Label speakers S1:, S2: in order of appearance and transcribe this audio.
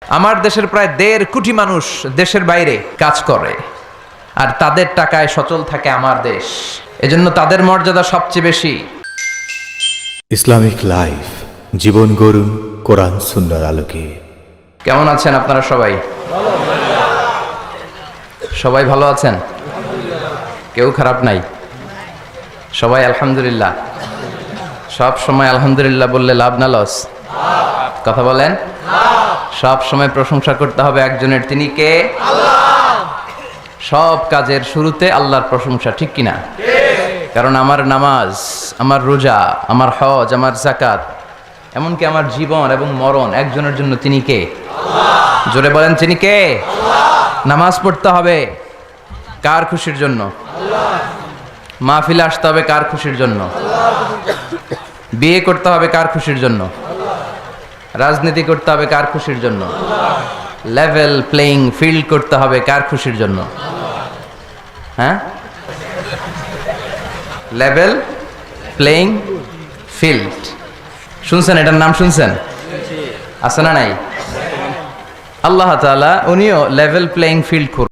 S1: আমার দেশের প্রায় 1.5 কোটি মানুষ দেশের বাইরে কাজ করে, আর তাদের টাকায় সচল থাকে আমার দেশ। এজন্য তাদের মর্যাদা সবচেয়ে বেশি।
S2: ইসলামিক লাইফ, জীবন গড়ুন কোরআন সুন্নাহর আলোকে।
S1: কেমন আছেন আপনারা সবাই? সবাই ভালো আছেন? কেউ খারাপ নাই? সবাই আলহামদুলিল্লাহ। সব সময় আলহামদুলিল্লাহ বললে লাভ না লস? কথা বলেন। সব সময় প্রশংসা করতে হবে একজনের, তিনি কে? আল্লাহ। সব কাজের শুরুতে আল্লাহর প্রশংসা, ঠিক কিনা? কারণ আমার নামাজ, আমার রোজা, আমার হজ, আমার যাকাত, এমনকি আমার জীবন এবং মরণ একজনের জন্য, তিনি কে? আল্লাহ। জোরে বলেন, তিনি কে? আল্লাহ। নামাজ পড়তে হবে কার খুশির জন্য? আল্লাহ। মাহফিলে আসতে হবে কার খুশির জন্য? আল্লাহ। বিয়ে করতে হবে কার খুশির জন্য? আল্লাহ। রাজনীতি করতে হবে কার খুশির জন্য? আল্লাহ। লেভেল প্লেইং ফিল্ড করতে হবে কার খুশির জন্য? আল্লাহ। হ্যাঁ, লেভেল প্লেইং ফিল্ড শুনছেন? এটার নাম শুনছেন? আছে না নাই? আল্লাহ তাআলা উনিও লেভেল প্লেইং ফিল্ড